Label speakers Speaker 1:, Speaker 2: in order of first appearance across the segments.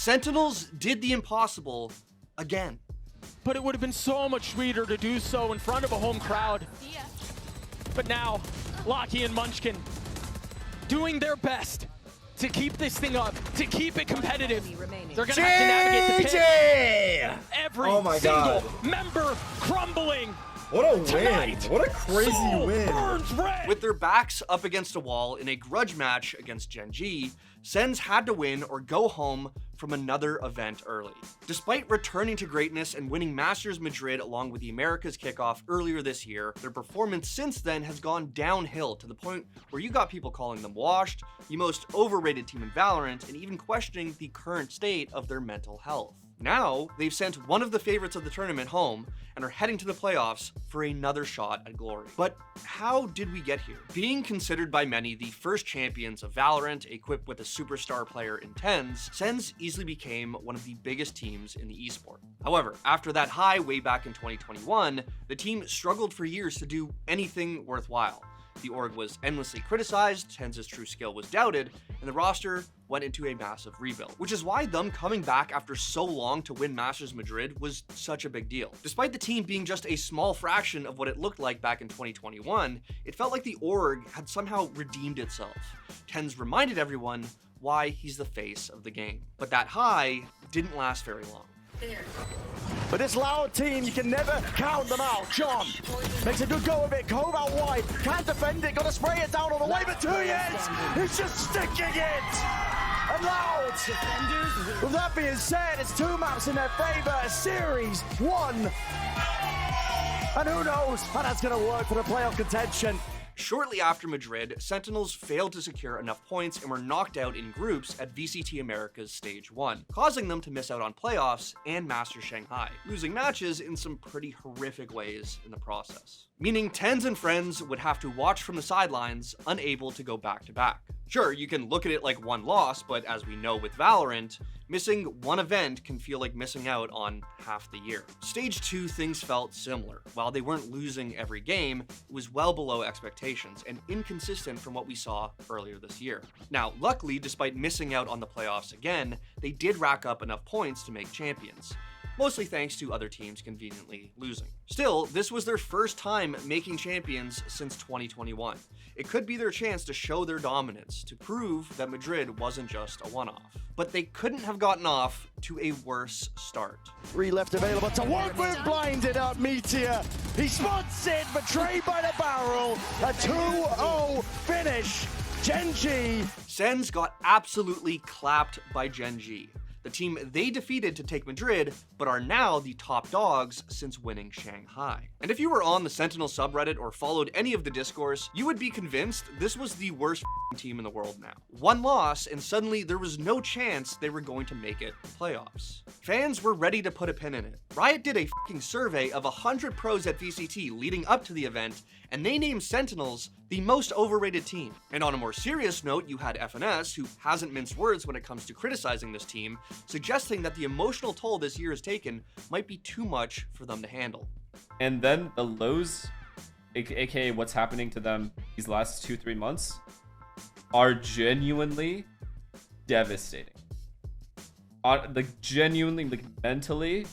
Speaker 1: Sentinels did the impossible again.
Speaker 2: But it would have been so much sweeter to do so in front of a home crowd. But now, Lockie and Munchkin doing their best to keep this thing up, to keep it competitive. They're gonna have to navigate the pit. Every single member crumbling.
Speaker 3: What a
Speaker 2: Tonight,
Speaker 3: win. What a crazy win.
Speaker 1: With their backs up against a wall in a grudge match against GenG, Sens had to win or go home from another event early. Despite returning to greatness and winning Masters Madrid along with the Americas kickoff earlier this year, their performance since then has gone downhill to the point where you got people calling them washed, the most overrated team in Valorant, and even questioning the current state of their mental health. Now, they've sent one of the favorites of the tournament home and are heading to the playoffs for another shot at glory. But how did we get here? Being considered by many the first champions of Valorant, equipped with a superstar player in Tens, Sens easily became one of the biggest teams in the esport. However, after that high way back in 2021, the team struggled for years to do anything worthwhile. The org was endlessly criticized, Tens' true skill was doubted, and the roster went into a massive rebuild, which is why them coming back after so long to win Masters Madrid was such a big deal. Despite the team being just a small fraction of what it looked like back in 2021, it felt like the org had somehow redeemed itself. Tens reminded everyone why he's the face of the game. But that high didn't last very long.
Speaker 4: But this loud team, you can never count them out. John makes a good go of it. Cove out wide. Can't defend it. Got to spray it down all the way, but 2 years. He's just sticking it. And Loud. With that being said, it's 2 maps in their favor. A series 1. And who knows how that's going to work for the playoff contention.
Speaker 1: Shortly after Madrid, Sentinels failed to secure enough points and were knocked out in groups at VCT America's Stage 1, causing them to miss out on playoffs and Masters Shanghai, losing matches in some pretty horrific ways in the process. Meaning Tens and friends would have to watch from the sidelines, unable to go back-to-back. Sure, you can look at it like one loss, but as we know with Valorant, missing one event can feel like missing out on half the year. Stage 2 things felt similar. While they weren't losing every game, it was well below expectations and inconsistent from what we saw earlier this year. Now, luckily, despite missing out on the playoffs again, they did rack up enough points to make champions, mostly thanks to other teams conveniently losing. Still, this was their first time making champions since 2021. It could be their chance to show their dominance, to prove that Madrid wasn't just a one-off. But they couldn't have gotten off to a worse start.
Speaker 4: 3 left available to work with, blinded up Meteor. He spots it, betrayed by the barrel. A 2-0 finish. GenG.
Speaker 1: Sens got absolutely clapped by GenG, the team they defeated to take Madrid, but are now the top dogs since winning Shanghai. And if you were on the Sentinel subreddit or followed any of the discourse, you would be convinced this was the worst team in the world now. One loss, and suddenly there was no chance they were going to make it playoffs. Fans were ready to put a pin in it. Riot did a survey of 100 pros at VCT leading up to the event, and they named Sentinels the most overrated team. And on a more serious note, you had FNS, who hasn't minced words when it comes to criticizing this team, suggesting that the emotional toll this year has taken might be too much for them to handle.
Speaker 5: And then the lows, aka what's happening to them these last 2-3 months, are genuinely devastating. Genuinely, mentally,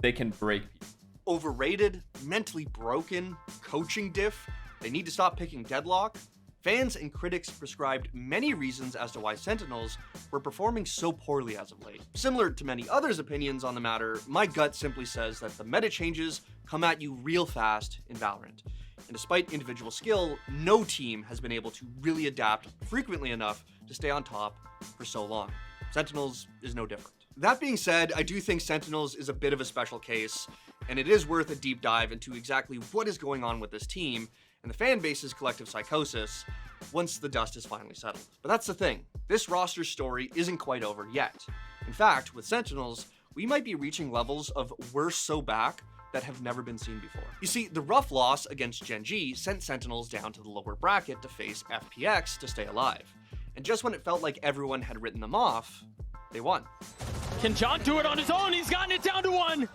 Speaker 5: they can break people.
Speaker 1: Overrated, mentally broken, coaching diff, they need to stop picking deadlock. Fans and critics prescribed many reasons as to why Sentinels were performing so poorly as of late. Similar to many others' opinions on the matter, my gut simply says that the meta changes come at you real fast in Valorant. And despite individual skill, no team has been able to really adapt frequently enough to stay on top for so long. Sentinels is no different. That being said, I do think Sentinels is a bit of a special case, and it is worth a deep dive into exactly what is going on with this team and the fan base's collective psychosis once the dust is finally settled. But that's the thing, this roster story isn't quite over yet. In fact, with Sentinels, we might be reaching levels of we're so back that have never been seen before. You see, the rough loss against GenG sent Sentinels down to the lower bracket to face FPX to stay alive. And just when it felt like everyone had written them off, they won.
Speaker 2: Can John do it on his own? He's gotten it down to 1.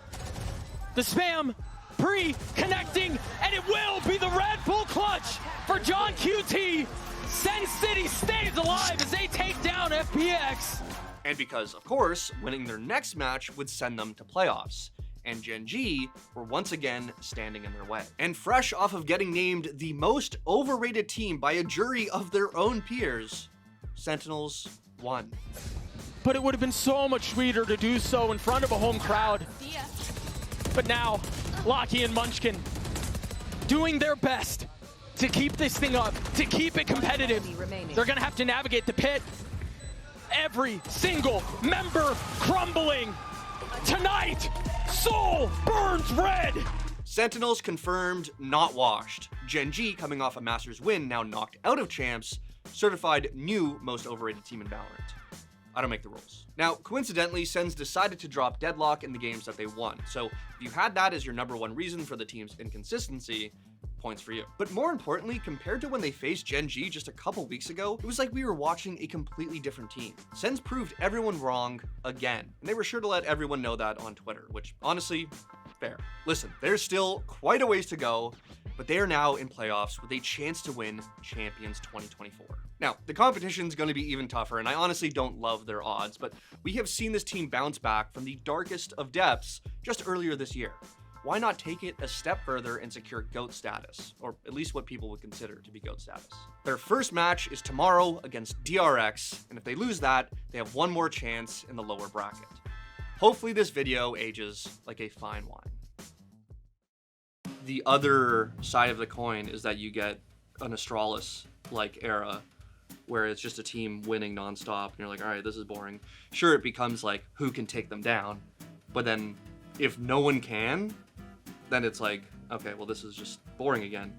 Speaker 2: The spam, pre-connecting, and it will be the Red Bull clutch for John QT. Sens City stays alive as they take down FPX.
Speaker 1: And because, of course, winning their next match would send them to playoffs. And GenG were once again standing in their way. And fresh off of getting named the most overrated team by a jury of their own peers, Sentinels won.
Speaker 2: But it would have been so much sweeter to do so in front of a home crowd. But now, Lockie and Munchkin doing their best to keep this thing up, to keep it competitive. They're gonna have to navigate the pit. Every single member crumbling. Tonight, soul burns red.
Speaker 1: Sentinels confirmed, not washed. GenG, coming off a Masters win, now knocked out of champs, certified new most overrated team in Valorant. I don't make the rules. Now, coincidentally, Sens decided to drop Deadlock in the games that they won. So if you had that as your #1 reason for the team's inconsistency, points for you. But more importantly, compared to when they faced GenG just a couple weeks ago, it was like we were watching a completely different team. Sens proved everyone wrong again, and they were sure to let everyone know that on Twitter, which honestly, fair. Listen, there's still quite a ways to go, but they are now in playoffs with a chance to win Champions 2024. Now, the competition's going to be even tougher, and I honestly don't love their odds, but we have seen this team bounce back from the darkest of depths just earlier this year. Why not take it a step further and secure GOAT status, or at least what people would consider to be GOAT status? Their first match is tomorrow against DRX, and if they lose that, they have one more chance in the lower bracket. Hopefully this video ages like a fine wine. The other side of the coin is that you get an Astralis-like era, where it's just a team winning nonstop, and you're like, all right, this is boring. Sure, it becomes like, who can take them down? But then, if no one can, then it's like, okay, well, this is just boring again.